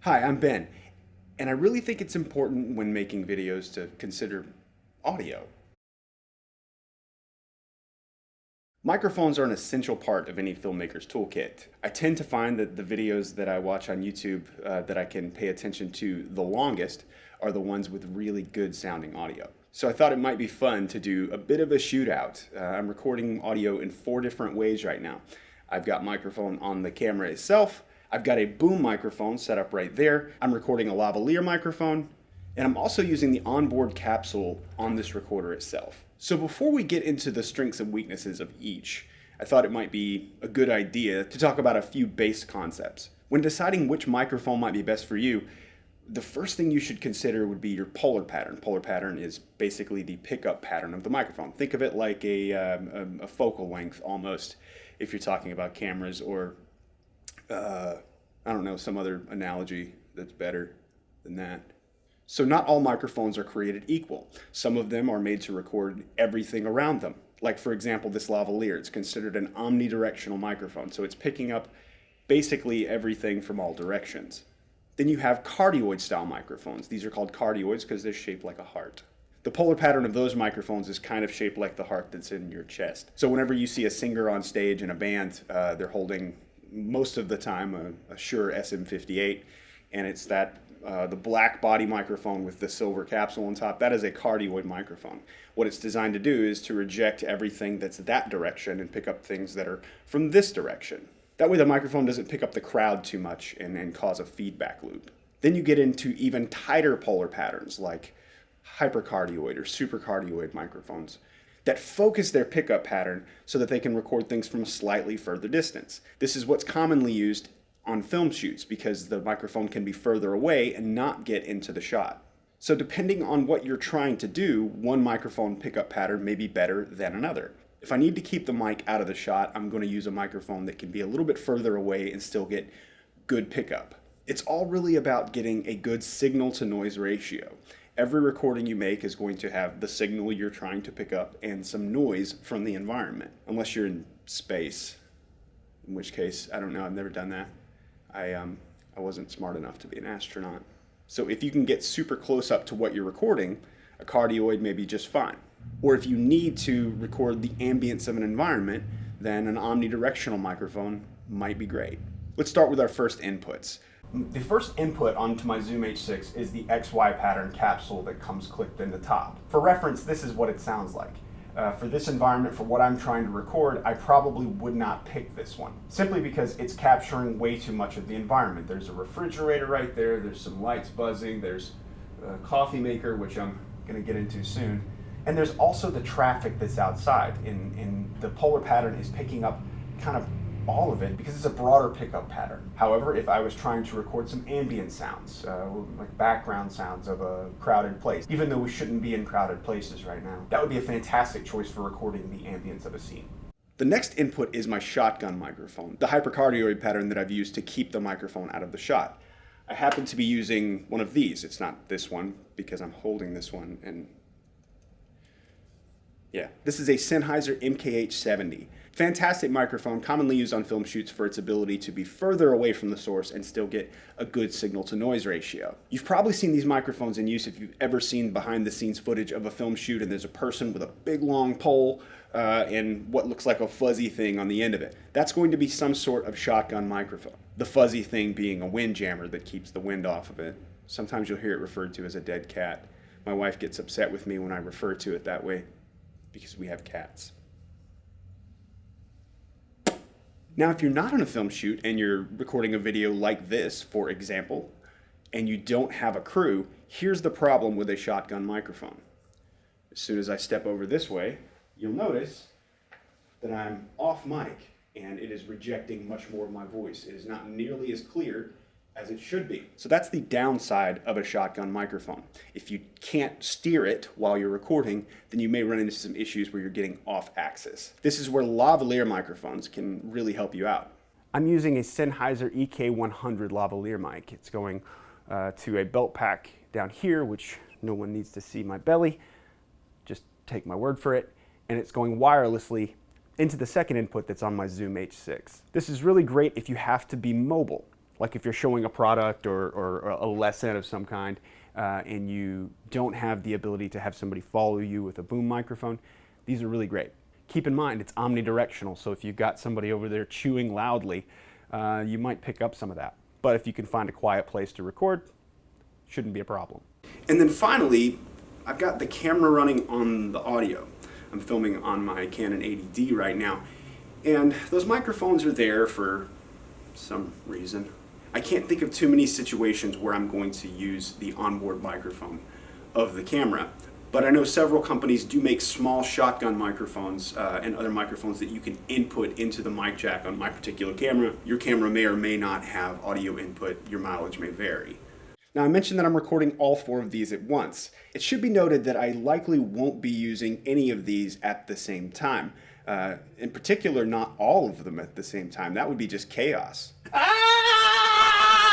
Hi, I'm Ben, and I really think it's important when making videos to consider audio. Microphones are an essential part of any filmmaker's toolkit. I tend to find that the videos that I watch on YouTube that I can pay attention to the longest are the ones with really good sounding audio. So I thought it might be fun to do a bit of a shootout. I'm recording audio in 4 different ways right now. I've got microphone on the camera itself, I've got a boom microphone set up right there, I'm recording a lavalier microphone, and I'm also using the onboard capsule on this recorder itself. So before we get into the strengths and weaknesses of each, I thought it might be a good idea to talk about a few base concepts. When deciding which microphone might be best for you, the first thing you should consider would be your polar pattern. Polar pattern is basically the pickup pattern of the microphone. Think of it like a focal length almost, if you're talking about cameras, or I don't know, some other analogy that's better than that. So not all microphones are created equal. Some of them are made to record everything around them. Like, for example, this lavalier, it's considered an omnidirectional microphone, so it's picking up basically everything from all directions. Then you have cardioid style microphones. These are called cardioids because they're shaped like a heart. The polar pattern of those microphones is kind of shaped like the heart that's in your chest. So whenever you see a singer on stage in a band, they're holding most of the time a Shure SM58, and it's that the black body microphone with the silver capsule on top. That is a cardioid microphone. What it's designed to do is to reject everything that's that direction and pick up things that are from this direction. That way the microphone doesn't pick up the crowd too much and cause a feedback loop. Then you get into even tighter polar patterns like hypercardioid or supercardioid microphones that focus their pickup pattern so that they can record things from a slightly further distance. This is what's commonly used on film shoots because the microphone can be further away and not get into the shot. So depending on what you're trying to do, one microphone pickup pattern may be better than another. If I need to keep the mic out of the shot, I'm going to use a microphone that can be a little bit further away and still get good pickup. It's all really about getting a good signal to noise ratio. Every recording you make is going to have the signal you're trying to pick up and some noise from the environment, unless you're in space, in which case, I don't know, I've never done that. I wasn't smart enough to be an astronaut. So if you can get super close up to what you're recording, a cardioid may be just fine. Or if you need to record the ambience of an environment, then an omnidirectional microphone might be great. Let's start with our first inputs. The first input onto my Zoom H6 is the XY pattern capsule that comes clipped in the top. For reference, this is what it sounds like. For this environment, for what I'm trying to record, I probably would not pick this one, simply because it's capturing way too much of the environment. There's a refrigerator right there, there's some lights buzzing, there's a coffee maker, which I'm going to get into soon, and there's also the traffic that's outside. And the polar pattern is picking up kind of all of it because it's a broader pickup pattern. However, if I was trying to record some ambient sounds, like background sounds of a crowded place, even though we shouldn't be in crowded places right now, that would be a fantastic choice for recording the ambience of a scene. The next input is my shotgun microphone, the hypercardioid pattern that I've used to keep the microphone out of the shot. I happen to be using one of these. It's not this one because I'm holding this one, and yeah, this is a Sennheiser EK. Fantastic microphone, commonly used on film shoots for its ability to be further away from the source and still get a good signal to noise ratio. You've probably seen these microphones in use if you've ever seen behind the scenes footage of a film shoot and there's a person with a big long pole and what looks like a fuzzy thing on the end of it. That's going to be some sort of shotgun microphone. The fuzzy thing being a wind jammer that keeps the wind off of it. Sometimes you'll hear it referred to as a dead cat. My wife gets upset with me when I refer to it that way because we have cats. Now, if you're not on a film shoot and you're recording a video like this, for example, and you don't have a crew, here's the problem with a shotgun microphone. As soon as I step over this way, you'll notice that I'm off mic and it is rejecting much more of my voice. It is not nearly as clear as it should be. So that's the downside of a shotgun microphone. If you can't steer it while you're recording, then you may run into some issues where you're getting off axis. This is where lavalier microphones can really help you out. I'm using a Sennheiser EK 100 lavalier mic. It's going to a belt pack down here, which no one needs to see my belly. Just take my word for it. And it's going wirelessly into the second input that's on my Zoom H6. This is really great if you have to be mobile. like if you're showing a product or a lesson of some kind, and you don't have the ability to have somebody follow you with a boom microphone, these are really great. Keep in mind, it's omnidirectional, so if you've got somebody over there chewing loudly, you might pick up some of that. But if you can find a quiet place to record, shouldn't be a problem. And then finally, I've got the camera running on the audio. I'm filming on my Canon ATD right now, and those microphones are there for some reason. I can't think of too many situations where I'm going to use the onboard microphone of the camera, but I know several companies do make small shotgun microphones and other microphones that you can input into the mic jack on my particular camera. Your camera may or may not have audio input. Your mileage may vary. Now, I mentioned that I'm recording all 4 of these at once. It should be noted that I likely won't be using any of these at the same time. In particular, not all of them at the same time. That would be just chaos.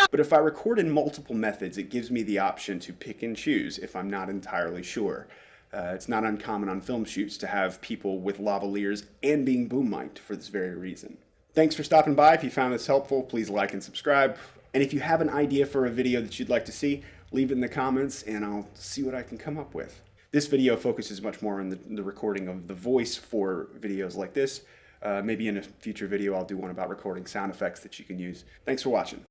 But if I record in multiple methods, it gives me the option to pick and choose if I'm not entirely sure. It's not uncommon on film shoots to have people with lavaliers and being boom mic'd for this very reason. Thanks for stopping by. If you found this helpful, please like and subscribe. And if you have an idea for a video that you'd like to see, leave it in the comments and I'll see what I can come up with. This video focuses much more on the recording of the voice for videos like this. Maybe in a future video I'll do one about recording sound effects that you can use. Thanks for watching.